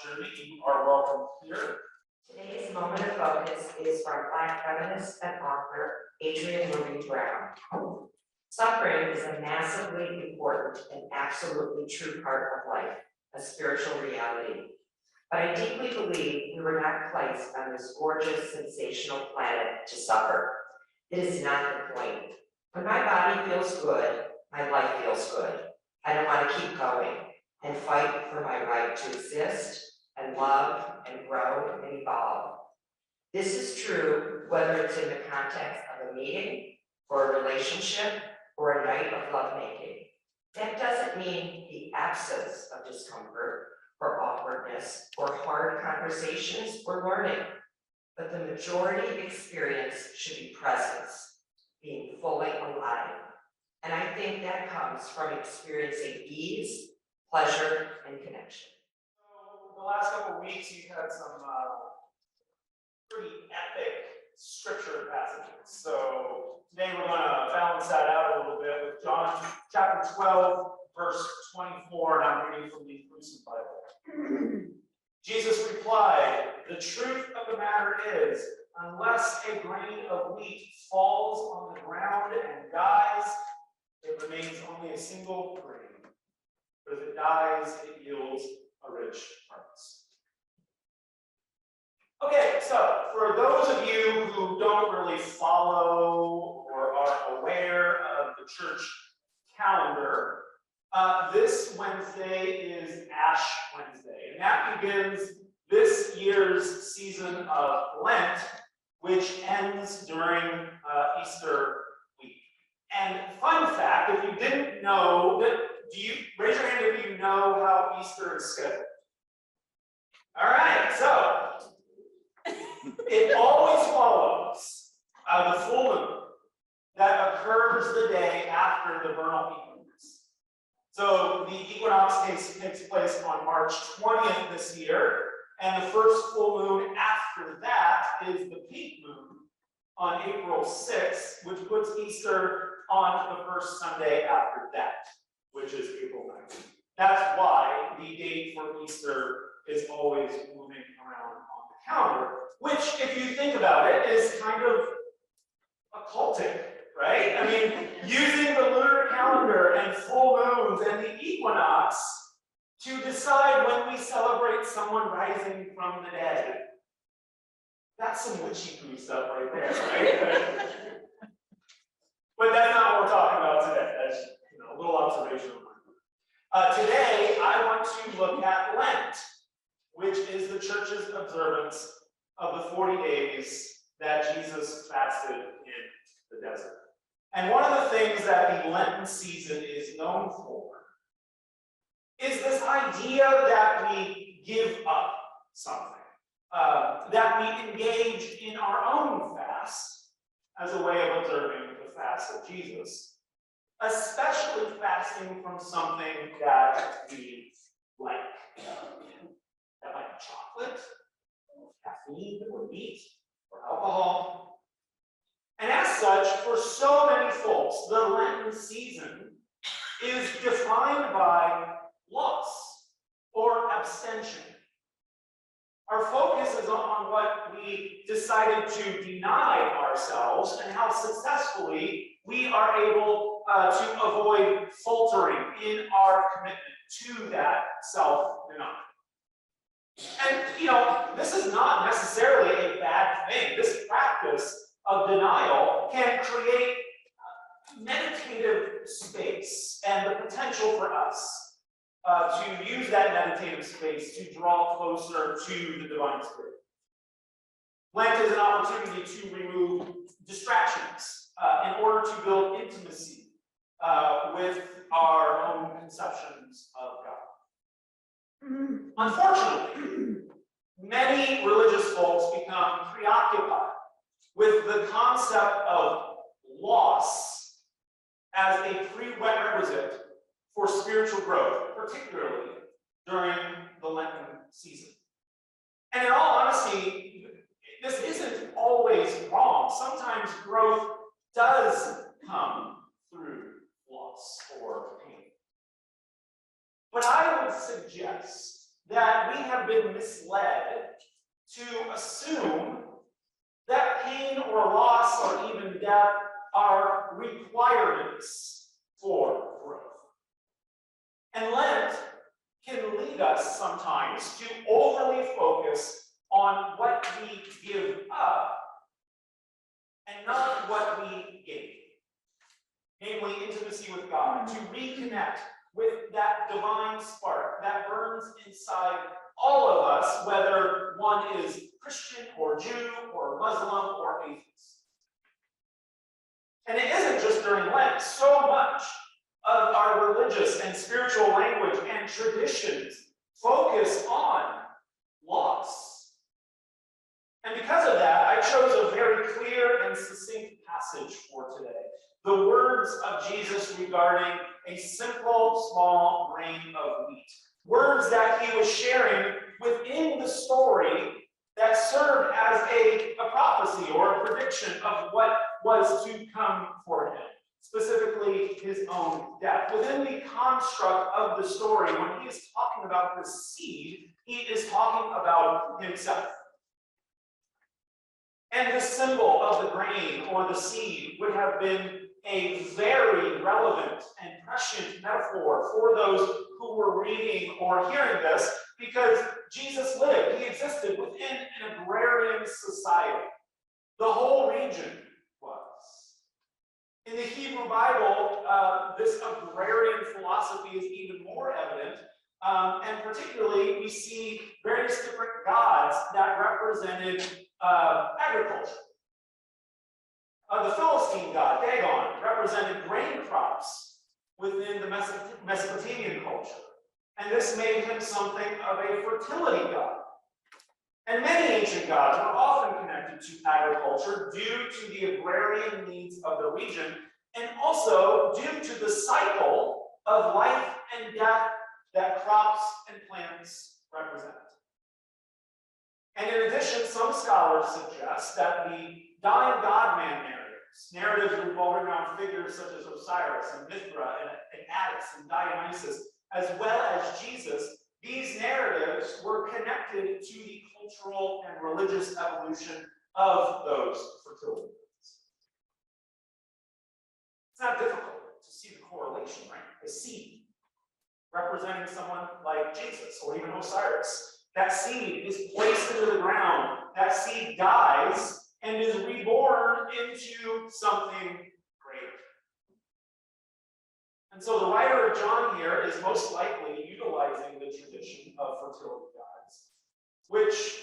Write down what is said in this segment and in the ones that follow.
journey, you are welcome here. Today's moment of focus is from Black feminist and author Adrienne Maree Brown. Suffering is a massively important and absolutely true part of life, a spiritual reality. But I deeply believe we were not placed on this gorgeous, sensational planet to suffer. It is not the point. When my body feels good, my life feels good. I don't want to keep going and fight for my right to exist and love and grow and evolve. This is true whether it's in the context of a meeting or a relationship or a night of lovemaking. That doesn't mean the absence of discomfort or awkwardness or hard conversations or learning, but the majority experience should be presence, being fully alive. And I think that comes from experiencing ease, pleasure, and connection. So the last couple of weeks, you've had some pretty epic scripture passages. So today we're going to balance that out a little bit with John chapter 12, verse 24, and I'm reading from the Inclusive Bible. Jesus replied, "The truth of the matter is, unless a grain of wheat falls on the ground and dies, it remains only a single grain. But if it dies, it yields a rich harvest." Okay, so for those of you who don't really follow or are aware of the church calendar, this Wednesday is Ash Wednesday, and that begins this year's season of Lent, which ends during Easter week. And fun fact, if you didn't know, do you raise your hand if you know how Easter is scheduled? All right, so it always follows the full moon that occurs the day after the vernal equinox. So the equinox takes place on March 20th this year, and the first full moon after that is the pink moon on April 6th, which puts Easter on the first Sunday after that, which is April 9th. That's why the date for Easter is always moving around on the calendar, which, if you think about it, is kind of occultic, right? I mean, using the lunar calendar and full moons and the equinox to decide when we celebrate someone rising from the dead. That's some witchy-poo stuff right there, right? But that's not what we're talking about today. That's a little observation of mine. Today, I want to look at Lent, which is the church's observance of the 40 days that Jesus fasted in the desert. And one of the things that the Lenten season is known for is this idea that we give up something, that we engage in our own fast as a way of observing the fast of Jesus, especially fasting from something that we like. That might be chocolate, or caffeine, or meat, or alcohol. And as such, for so many folks, the Lenten season is defined by loss or abstention. Our focus is on what we decided to deny ourselves and how successfully we are able to avoid faltering in our commitment to that self-denial. And, this is not necessarily a bad thing. This practice of denial can create meditative space and the potential for us to use that meditative space to draw closer to the divine spirit. Lent is an opportunity to remove distractions in order to build intimacy with our own conceptions of God. Unfortunately, many religious folks become preoccupied with the concept of loss as a prerequisite for spiritual growth, particularly during the Lenten season. And in all honesty, this isn't always wrong. Sometimes growth does come through loss or pain. But I would suggest that we have been misled to assume that pain or loss or even death are requirements for growth. And Lent can lead us sometimes to overly focus on what we give up and not what we gain. Namely, intimacy with God, to reconnect with that divine spark that burns inside all of us, whether one is Christian or Jew or Muslim or atheist. And it isn't just during Lent. So much of our religious and spiritual language and traditions focus on loss. And because of that, I chose a very clear and succinct passage for today. The words of Jesus regarding a simple, small grain of wheat. Words that he was sharing within the story that served as a prophecy or a prediction of what was to come for him, specifically his own death. Within the construct of the story, when he is talking about the seed, he is talking about himself. And the symbol of the grain or the seed would have been a very relevant and prescient metaphor for those who were reading or hearing this, because Jesus lived, he existed within an agrarian society. The whole region was. In the Hebrew Bible, this agrarian philosophy is even more evident, and particularly we see various different gods that represented agriculture. The Philistine god, Dagon, represented grain crops within the Mesopotamian culture. And this made him something of a fertility god. And many ancient gods were often connected to agriculture due to the agrarian needs of the region, and also due to the cycle of life and death that crops and plants represent. And in addition, some scholars suggest that the dying God-man narratives revolving around figures such as Osiris and Mithra and Attis and Dionysus, as well as Jesus, these narratives were connected to the cultural and religious evolution of those fertility myths. It's not difficult to see the correlation, right? The seed representing someone like Jesus or even Osiris. That seed is placed into the ground. That seed dies and is reborn into something greater. And so the writer of John here is most likely utilizing the tradition of fertility gods, which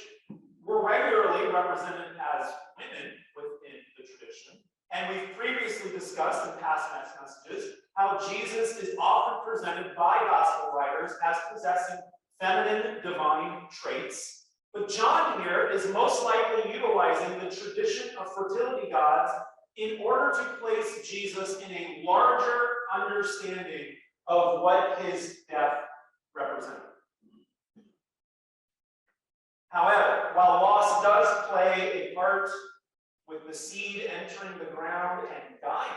were regularly represented as women within the tradition. And we've previously discussed in past messages how Jesus is often presented by gospel writers as possessing feminine divine traits. But John here is most likely utilizing the tradition of fertility gods in order to place Jesus in a larger understanding of what his death represented. However, while loss does play a part with the seed entering the ground and dying,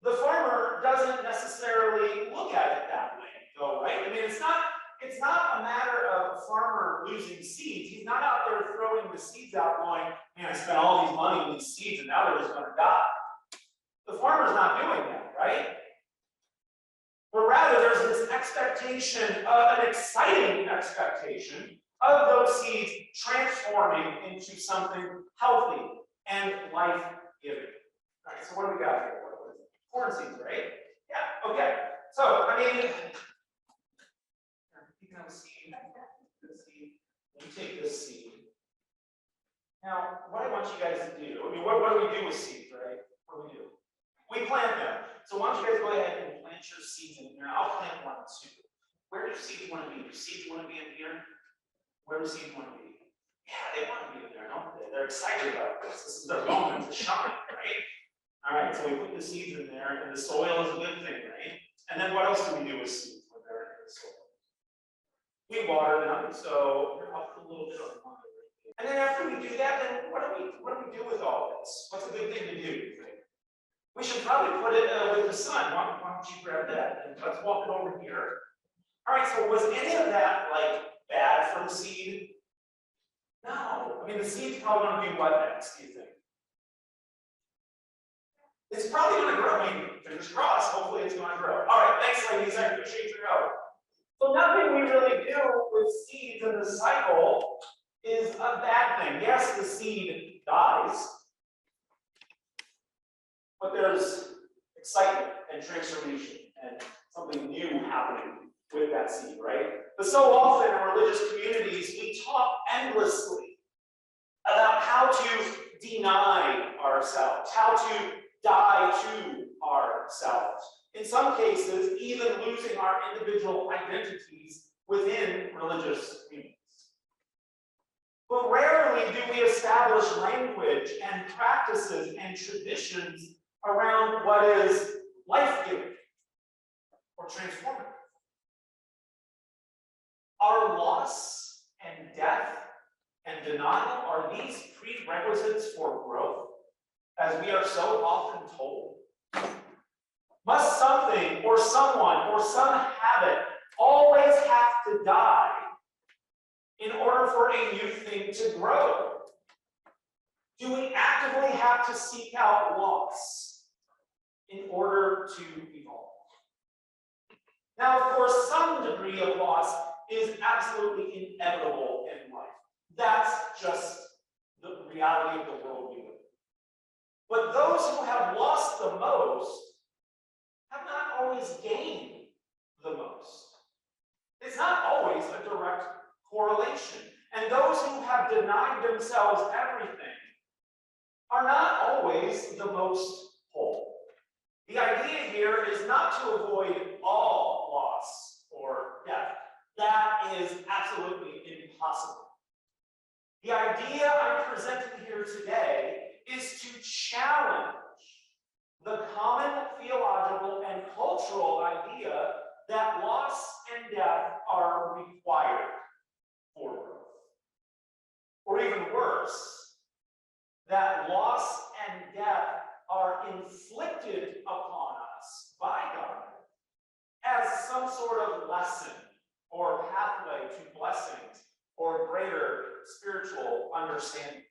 the farmer doesn't necessarily look at it that way, though, right? I mean, it's not a matter of a farmer losing seeds. He's not out there throwing the seeds out going, man, I spent all these money on these seeds and now they're just going to die. The farmer's not doing that, right? But rather, there's this expectation, an exciting expectation of those seeds transforming into something healthy and life-giving. All right, so what do we got here? What is it? Corn seeds, right? Yeah, okay. So, I mean, you have a seed, you take this seed. Now, what I want you guys to do, I mean, what do we do with seeds, right? What do? We plant them. So why don't you guys go ahead and plant your seeds in here. I'll plant one too. Where do seeds want to be? Do seeds want to be in here? Where do seeds want to be? Yeah, they want to be in there, don't they? They're excited about this. This is their moment to shine, right? All right, so we put the seeds in there, and the soil is a good thing, right? And then what else do we do with seeds when they're in the soil? We water them, so I'll put a little bit of water. And then after we do that, then what do we do with all this? What's a good thing to do? We should probably put it with the sun. Why don't you grab that and let's walk it over here. All right, so was any of that like bad for the seed? No. I mean, the seed's probably going to do what next, do you think? It's probably going to grow. I mean, fingers crossed, hopefully it's going to grow. All right, thanks, ladies. I appreciate your help. So nothing we really do with seeds in the cycle is a bad thing. Yes, the seed dies, but there's excitement and transformation and something new happening with that seed, right? But so often in religious communities, we talk endlessly about how to deny ourselves, how to die to ourselves. In some cases, even losing our individual identities within religious communities. But rarely do we establish language and practices and traditions around what is life-giving or transformative. Are loss and death and denial, are these prerequisites for growth, as we are so often told? Must something or someone or some habit always have to die in order for a new thing to grow? Do we actively have to seek out loss in order to evolve? Now, of course, some degree of loss is absolutely inevitable in life. That's just the reality of the world we live in. But those who have lost the most have not always gained the most. It's not always a direct correlation. And those who have denied themselves everything are not always the most whole. The idea here is not to avoid all loss or death. That is absolutely impossible. The idea I'm presenting here today is to challenge the common theological and cultural idea that loss and death are required for growth. Or even worse, that loss and death are inflicted upon us by God as some sort of lesson or pathway to blessings or greater spiritual understanding.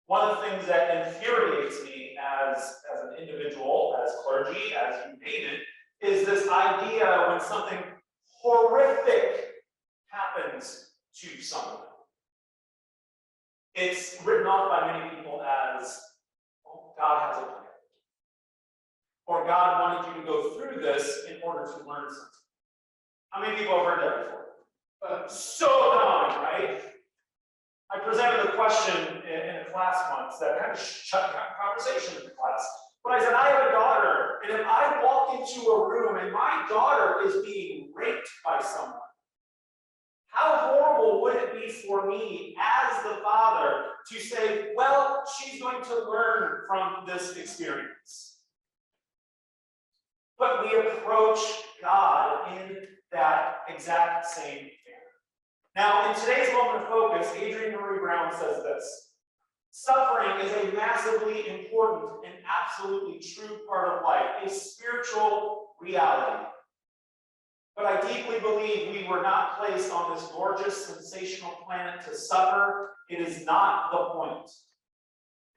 One of the things that infuriates me as an individual, as clergy, as you name it, is this idea when something horrific happens to someone. It's written off by many people as, oh, God has a plan. Or God wanted you to go through this in order to learn something. How many people have heard that before? So common, right? I presented a question in a class once that kind of shut down conversation in the class. But I said, I have a daughter, and if I walk into a room and my daughter is being raped by someone, how horrible would it be for me as the father to say, well, she's going to learn from this experience? But we approach God in that exact same manner. Now, in today's moment of focus, Adrienne Marie Brown says this: suffering is a massively important and absolutely true part of life, a spiritual reality. But I deeply believe we were not placed on this gorgeous, sensational planet to suffer. It is not the point.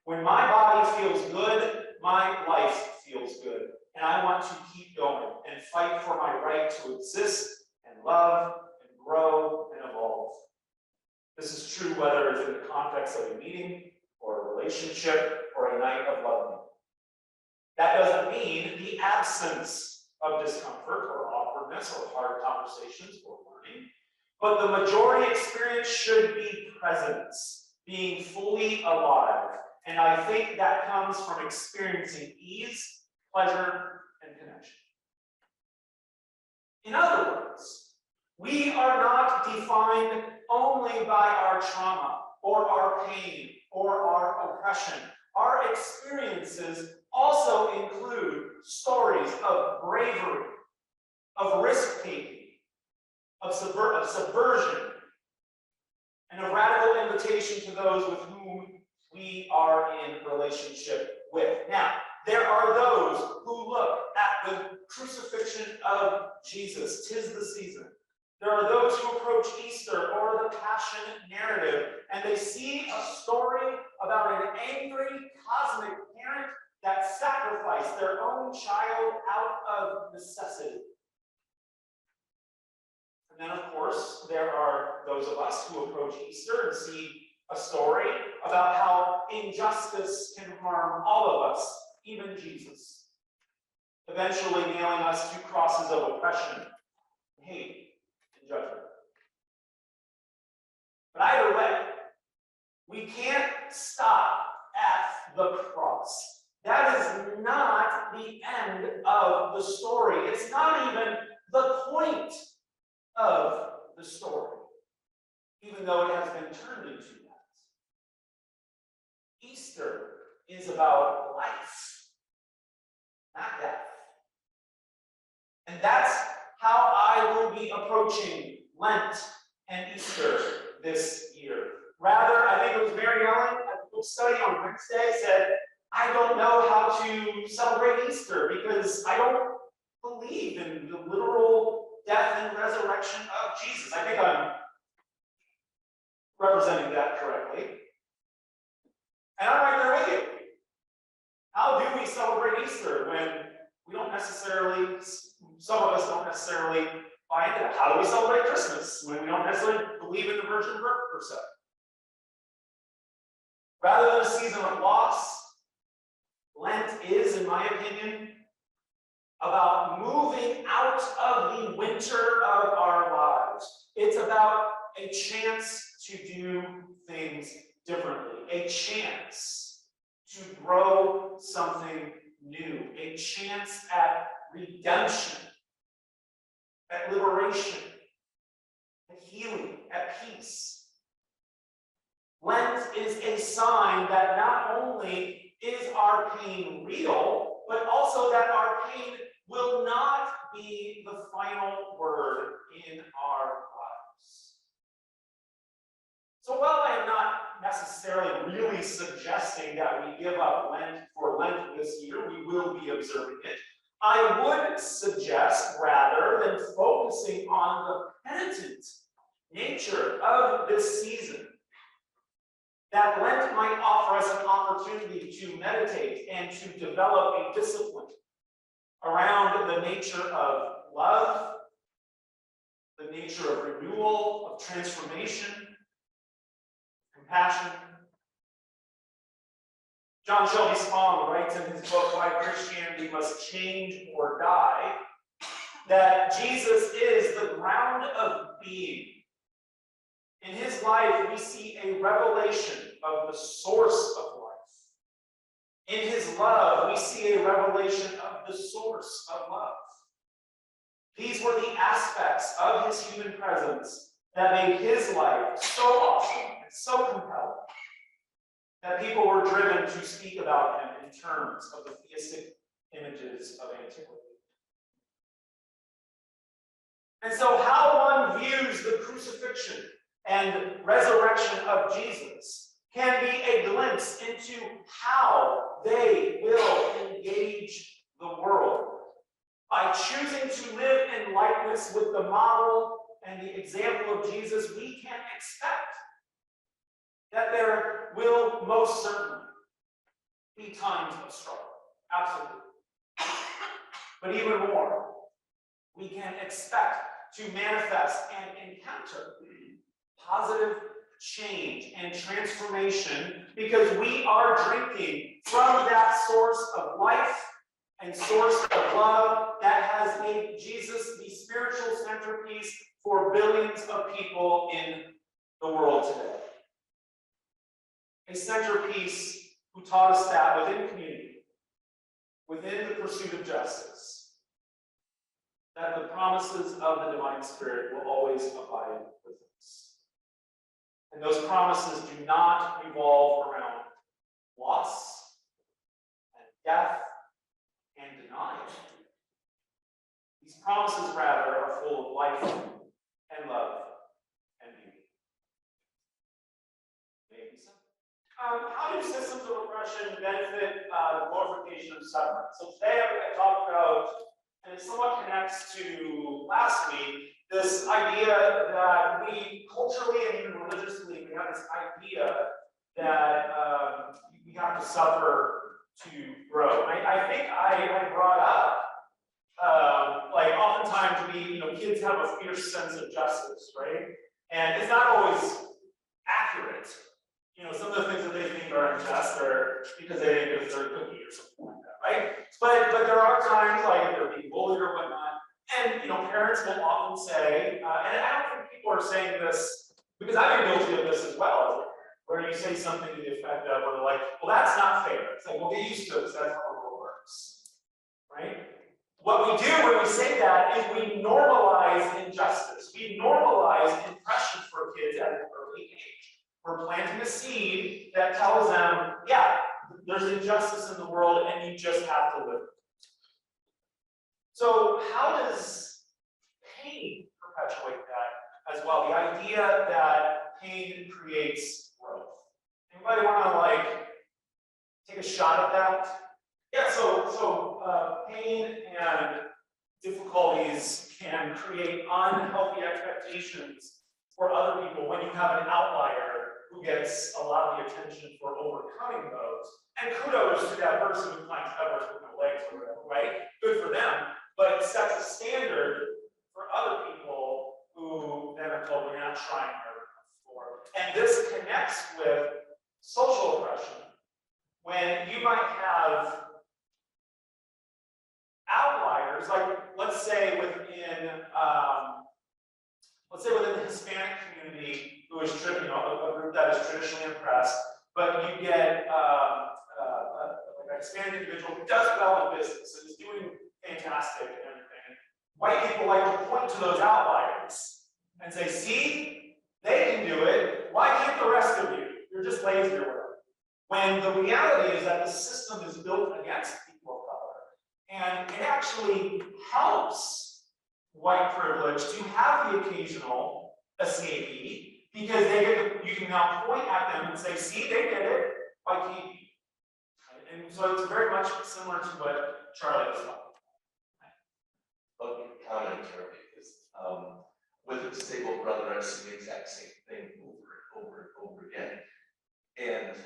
When my body feels good, my life feels good. And I want to keep going and fight for my right to exist and love and grow and evolve. This is true whether it's in the context of a meeting or a relationship or a night of loving. That doesn't mean the absence of discomfort or awkwardness or hard conversations or learning, but the majority experience should be presence, being fully alive. And I think that comes from experiencing ease, pleasure, and connection. In other words, we are not defined only by our trauma or our pain or our oppression. Our experiences also include stories of bravery, of risk-taking, of subversion, and a radical invitation to those with whom we are in relationship with. Now, there are those who look at the crucifixion of Jesus, 'tis the season, There are those who approach Easter or the Passion narrative, and they see a story about an angry cosmic parent that sacrificed their own child out of necessity. And then, of course, there are those of us who approach Easter and see a story about how injustice can harm all of us, even Jesus, eventually nailing us to crosses of oppression, hate, and judgment. But either way, we can't stop at the cross. That is not the end of the story. It's not even the point of the story, even though it has been turned into that. Easter is about life, not death. And that's how I will be approaching Lent and Easter this year. Rather, I think it was Mary Ellen at the book study on Wednesday said, I don't know how to celebrate Easter because I don't believe in the literal death and resurrection of Jesus. I think I'm representing that correctly. And I'm right there with you. How do we celebrate Easter when we don't necessarily, some of us don't necessarily buy into that? How do we celebrate Christmas when we don't necessarily believe in the virgin birth per se? Rather than a season of loss, Lent is, in my opinion, about moving out of the winter of our lives. It's about a chance to do things differently, a chance to grow something new, a chance at redemption, at liberation, at healing, at peace. Lent is a sign that not only is our pain real, but also that our pain will not be the final word in our lives. So while I am not necessarily really suggesting that we give up Lent for Lent this year, we will be observing it, I would suggest, rather than focusing on the penitent nature of this season, that Lent might offer us an opportunity to meditate and to develop a discipline around the nature of love, the nature of renewal, of transformation, compassion. John Shelby Spong writes in his book, Why Christianity Must Change or Die, that Jesus is the ground of being. In his life, we see a revelation of the source of life. In his love, we see a revelation of the source of love. These were the aspects of his human presence that made his life so awesome and so compelling that people were driven to speak about him in terms of the theistic images of antiquity. And so how one views the crucifixion and resurrection of Jesus can be a glimpse into how they will engage the world. By choosing to live in likeness with the model and the example of Jesus, we can expect that there will most certainly be times of struggle. Absolutely. But even more, we can expect to manifest and encounter positive change and transformation because we are drinking from that source of life and source of love that has made Jesus the spiritual centerpiece for billions of people in the world today. A centerpiece who taught us that within community, within the pursuit of justice, that the promises of the divine Spirit will always abide with us. And those promises do not revolve around loss and death and denial. These promises, rather, are full of life and love and beauty. Maybe so. How do systems of oppression benefit the glorification of suffering? So today I talked about and it somewhat connects to last week, this idea that we culturally and even religiously, we have this idea that we have to suffer to grow. I think I brought up, like oftentimes kids have a fierce sense of justice, right? And it's not always accurate. Some of the things that they think are unjust are because they think it's their cookie or something like that, right? But there are times like if they're being bullied or whatnot, and parents will often say, and I don't think people are saying this because I've been guilty of this as well, where you say something to the effect of, or like, well, that's not fair. It's like, well, get used to it, because that's how the world works, right? What we do when we say that is we normalize injustice. We normalize oppression for kids at an early age. We're planting a seed that tells them, yeah, there's injustice in the world and you just have to live with it. So how does pain perpetuate that as well? The idea that pain creates growth. Anybody want to take a shot at that? Yeah, so pain and difficulties can create unhealthy expectations for other people when you have an outlier who gets a lot of the attention for overcoming those. And kudos to that person who climbs Everest with no legs or whatever, right? Good for them. But it sets a standard for other people who then are told we're not trying hard enough for. And this connects with social oppression. When you might have outliers, like let's say within the Hispanic community, who is a group that is traditionally oppressed, but you get like a Hispanic individual who does well in business and is doing fantastic and everything. White people like to point to those outliers and say, "See, they can do it. Why can't the rest of you? You're just lazy or whatever." When the reality is that the system is built against people of color. And it actually helps white privilege to have the occasional escapee because you can now point at them and say, "See, they did it. Why can't you?" And so it's very much similar to what Charlie was talking about. But commentary is with a disabled brother, I see the exact same thing over and over again. And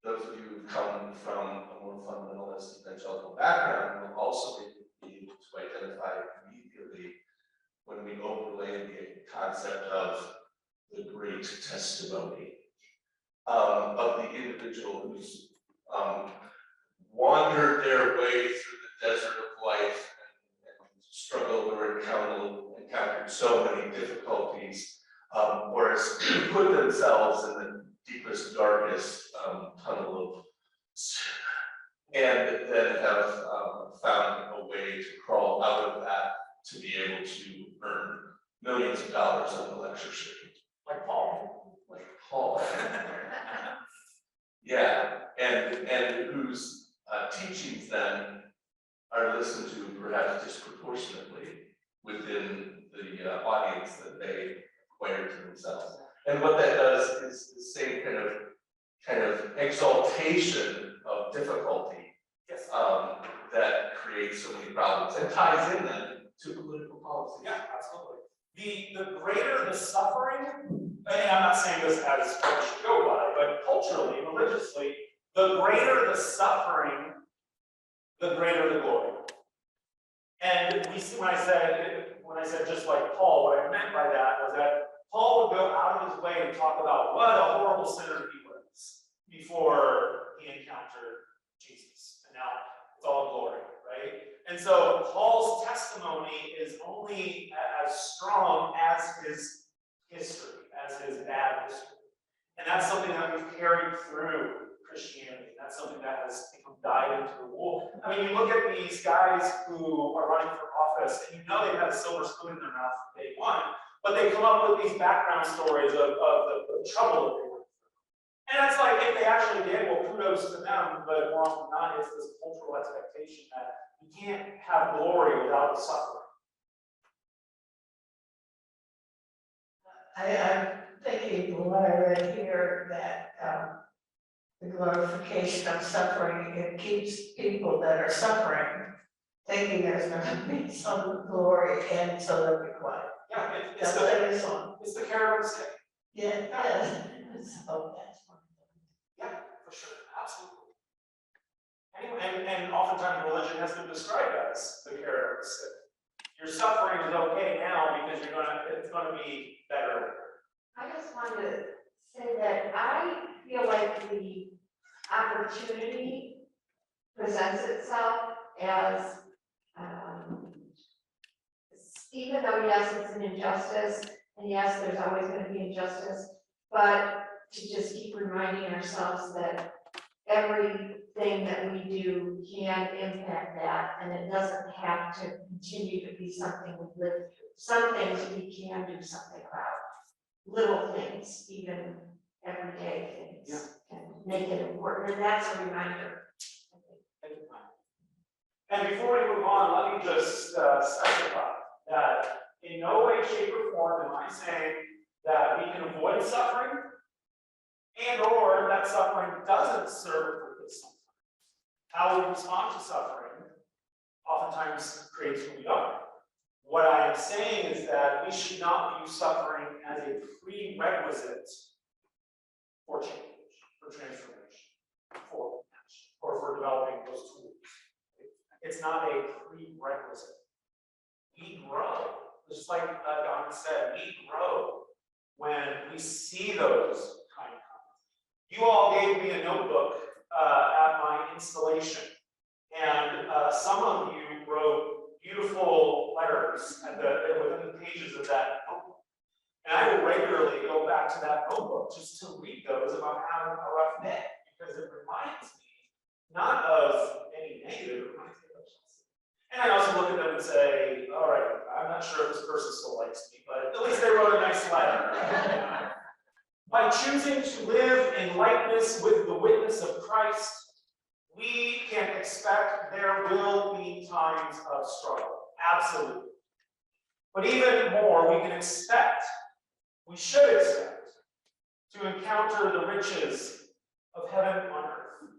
those of you who've come from a more fundamentalist evangelical background will also be able to identify immediately when we overlay the concept of the great testimony of the individual who's wandered their way through the desert of life and struggled or encountered so many difficulties, or has put themselves in the deepest, darkest tunnel of, and then have found a way to crawl out of that to be able to earn millions of dollars on the lectureship. Like Paul. Like Paul. Yeah, and whose teachings then are listened to perhaps disproportionately within the audience that they acquired to themselves. And what that does is the same kind of exaltation of difficulty. Yes. That creates so many problems and ties in then to political policy. Yeah, absolutely. The greater the suffering, and I'm not saying this as what we should go by, but culturally, religiously, the greater the suffering, the greater the glory. And we see when I said just like Paul, what I meant by that was that Paul would go out of his way and talk about what a horrible sinner he was before he encountered Jesus. And now it's all glory, right? And so Paul's testimony is only as strong as his history, as his bad history. And that's something that we've carried through Christianity. That's something that has become dyed into the wool. I mean, you look at these guys who are running for office, and you know they've had a silver spoon in their mouth from day one, but they come up with these background stories of the trouble that they went through. And it's like, if they actually did, well, kudos to them, but more often than not, it's this cultural expectation that you can't have glory without the suffering. I'm thinking from what I read here that the glorification of suffering, it keeps people that are suffering thinking there's gonna be some glory until they're quiet. Yeah, That's what it is on. it's the carrot on the stick. Yeah, yeah. So that's one. Yeah, for sure, absolutely. And oftentimes religion has been described as the carrot on the stick. Your suffering is okay now because it's gonna be better later. I just wanted to say that I feel like the opportunity presents itself as, even though yes, it's an injustice, and yes, there's always gonna be injustice, but to just keep reminding ourselves that everything that we do can impact that, and it doesn't have to continue to be something we live through. Some things we can do something about, little things, even everyday things, and make it important, and that's a reminder. Thank you, Mike. And before we move on, let me just specify that in no way, shape, or form am I saying that we can avoid suffering and or that suffering doesn't serve a purpose sometimes. How we respond to suffering oftentimes creates who we are. What I am saying is that we should not view suffering as a prerequisite for change, for transformation, for action, or for developing those tools. It's not a prerequisite. We grow, just like Don said, we grow when we see those kind of comments. You all gave me a notebook at my installation, and some of you wrote beautiful letters within the pages of that notebook. And I will regularly go back to that notebook just to read those about having a rough day, because it reminds me not of any negative, it reminds me of something. And I also look at them and say, all right, I'm not sure if this person still likes me, but at least they wrote a nice letter. By choosing to live in likeness with the witness of Christ, we can expect there will be times of struggle, absolutely. But even more, we should expect to encounter the riches of heaven on earth.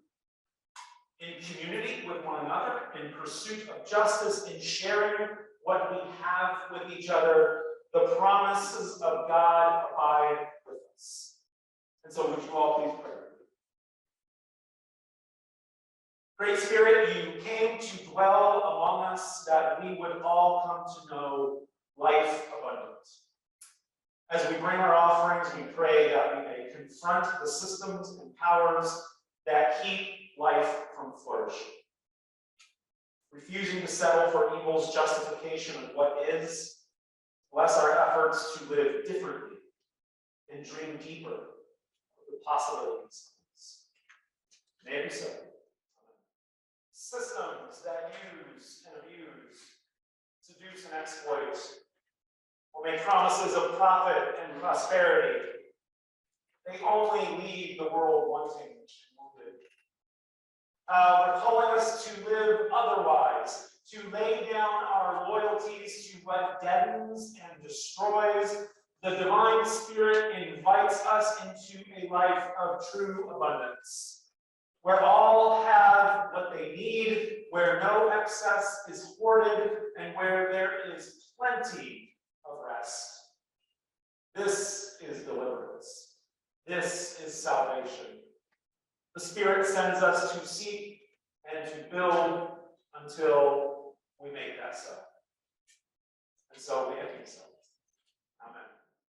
In community with one another, in pursuit of justice, in sharing what we have with each other, the promises of God abide with us. And so would you all please pray? Great Spirit, you came to dwell among us that we would all come to know life abundant. As we bring our offerings, we pray that we may confront the systems and powers that keep life from flourishing. Refusing to settle for evil's justification of what is, bless our efforts to live differently and dream deeper of the possibilities of this. May it be so. Systems that use and abuse, seduce and exploit, or make promises of profit and prosperity, they only leave the world wanting and wounded. They're calling us to live otherwise, to lay down our loyalties to what deadens and destroys. The divine Spirit invites us into a life of true abundance, where all have what they need, where no excess is hoarded, and where there is plenty of rest. This is deliverance. This is salvation. The Spirit sends us to seek and to build until we make that so. And so may it be so.